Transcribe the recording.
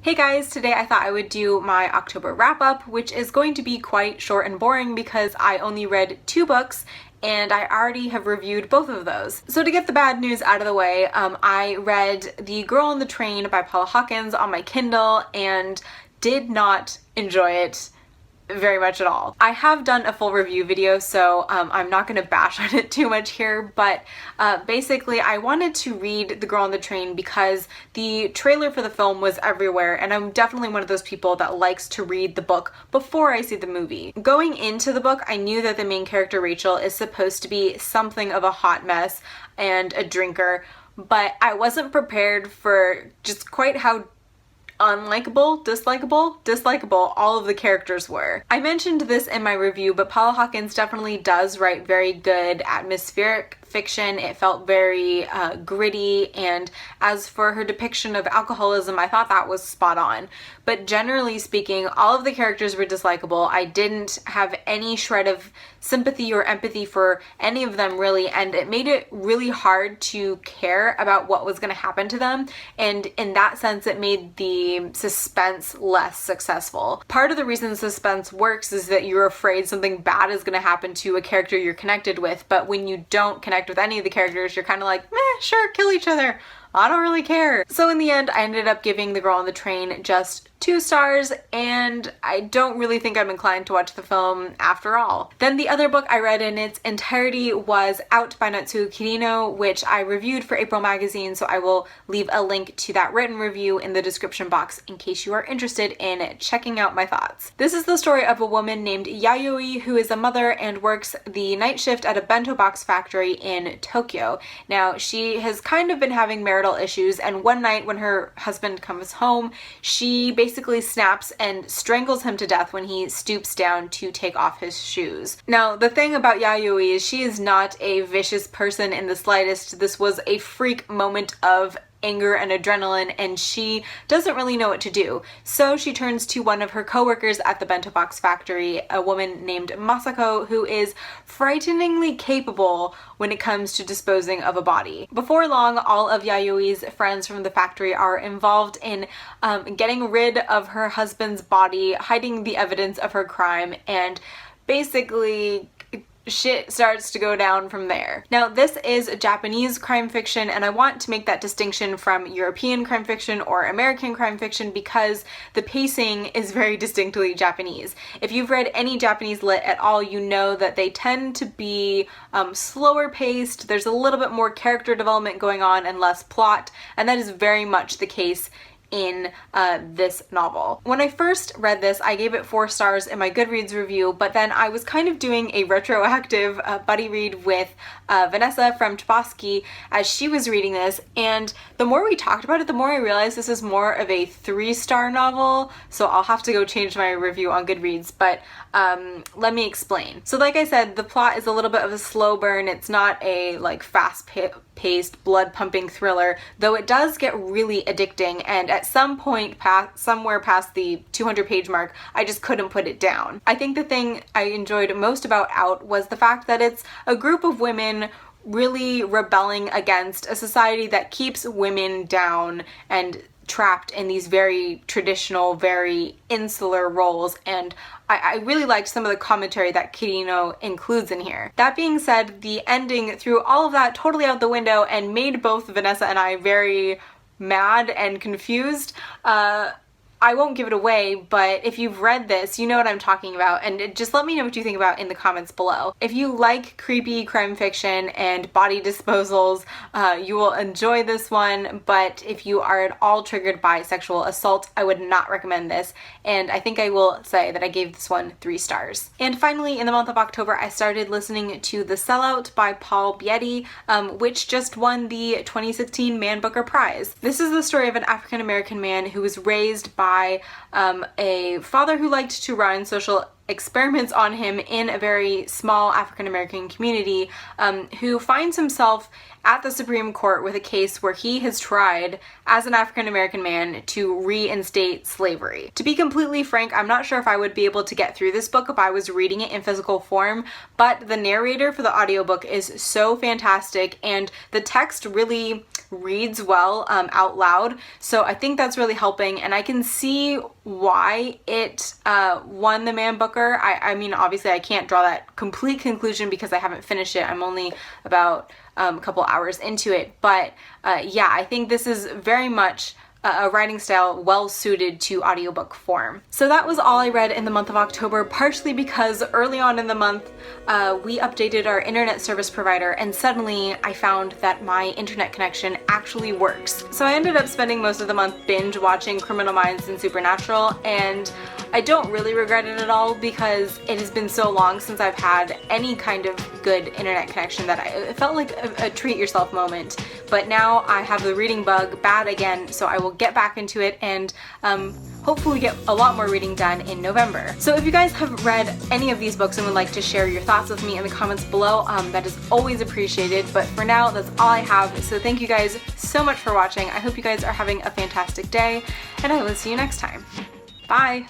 Hey guys, today I thought I would do my October wrap-up, which is going to be quite short and boring because I only read 2 books and I already have reviewed both of those. So to get the bad news out of the way, I read The Girl on the Train by Paula Hawkins on my Kindle and did not enjoy it very much at all. I have done a full review video, so I'm not going to bash on it too much here, but basically I wanted to read The Girl on the Train because the trailer for the film was everywhere, and I'm definitely one of those people that likes to read the book before I see the movie. Going into the book, I knew that the main character, Rachel, is supposed to be something of a hot mess and a drinker, but I wasn't prepared for just quite how unlikable, dislikable all of the characters were. I mentioned this in my review, but Paula Hawkins definitely does write very good atmospheric fiction. It felt very gritty, and as for her depiction of alcoholism, I thought that was spot on. But generally speaking, all of the characters were dislikable. I didn't have any shred of sympathy or empathy for any of them really, and it made it really hard to care about what was going to happen to them, and in that sense it made the suspense less successful. Part of the reason suspense works is that you're afraid something bad is going to happen to a character you're connected with, but when you don't connect with any of the characters, you're kind of like, meh, sure, kill each other. I don't really care. So in the end, I ended up giving The Girl on the Train just 2 stars, and I don't really think I'm inclined to watch the film after all. Then the other book I read in its entirety was Out by Natsuo Kirino, which I reviewed for April magazine, so I will leave a link to that written review in the description box in case you are interested in checking out my thoughts. This is the story of a woman named Yayoi who is a mother and works the night shift at a bento box factory in Tokyo. Now, she has kind of been having marital issues, and one night when her husband comes home, she basically snaps and strangles him to death when he stoops down to take off his shoes. Now, the thing about Yayoi is she is not a vicious person in the slightest. This was a freak moment of anger and adrenaline, and she doesn't really know what to do. So she turns to one of her coworkers at the bento box factory, a woman named Masako, who is frighteningly capable when it comes to disposing of a body. Before long, all of Yayoi's friends from the factory are involved in getting rid of her husband's body, hiding the evidence of her crime, and basically shit starts to go down from there. Now, this is Japanese crime fiction, and I want to make that distinction from European crime fiction or American crime fiction because the pacing is very distinctly Japanese. If you've read any Japanese lit at all, you know that they tend to be slower paced, there's a little bit more character development going on and less plot, and that is very much the case in this novel. When I first read this, I gave it 4 stars in my Goodreads review, but then I was kind of doing a retroactive buddy read with Vanessa from Chbosky as she was reading this, and the more we talked about it, the more I realized this is more of a 3-star novel, so I'll have to go change my review on Goodreads, but let me explain. So like I said, the plot is a little bit of a slow burn. It's not a like fast-paced, blood-pumping thriller, though it does get really addicting, and at some point somewhere past the 200-page mark, I just couldn't put it down. I think the thing I enjoyed most about Out was the fact that it's a group of women really rebelling against a society that keeps women down and trapped in these very traditional, very insular roles, and I really liked some of the commentary that Kirino includes in here. That being said, the ending threw all of that totally out the window and made both Vanessa and I very mad and confused. I won't give it away, but if you've read this, you know what I'm talking about, and just let me know what you think about in the comments below. If you like creepy crime fiction and body disposals, you will enjoy this one, but if you are at all triggered by sexual assault, I would not recommend this, and I think I will say that I gave this one 3 stars. And finally, in the month of October, I started listening to The Sellout by Paul Bietti, which just won the 2016 Man Booker Prize. This is the story of an African-American man who was raised by a father who liked to run social experiments on him in a very small African American community, who finds himself at the Supreme Court with a case where he has tried, as an African American man, to reinstate slavery. To be completely frank, I'm not sure if I would be able to get through this book if I was reading it in physical form, but the narrator for the audiobook is so fantastic, and the text really reads well out loud, so I think that's really helping, and I can see why it won the Man Booker. I mean, obviously I can't draw that complete conclusion because I haven't finished it. I'm only about a couple hours into it, but yeah, I think this is very much a writing style well suited to audiobook form. So that was all I read in the month of October, partially because early on in the month we updated our internet service provider, and suddenly I found that my internet connection actually works. So I ended up spending most of the month binge watching Criminal Minds and Supernatural, and I don't really regret it at all because it has been so long since I've had any kind of good internet connection that it felt like a treat yourself moment. But now I have the reading bug bad again, so I will get back into it and hopefully get a lot more reading done in November. So if you guys have read any of these books and would like to share your thoughts with me in the comments below, that is always appreciated. But for now, that's all I have. So thank you guys so much for watching. I hope you guys are having a fantastic day, and I will see you next time. Bye!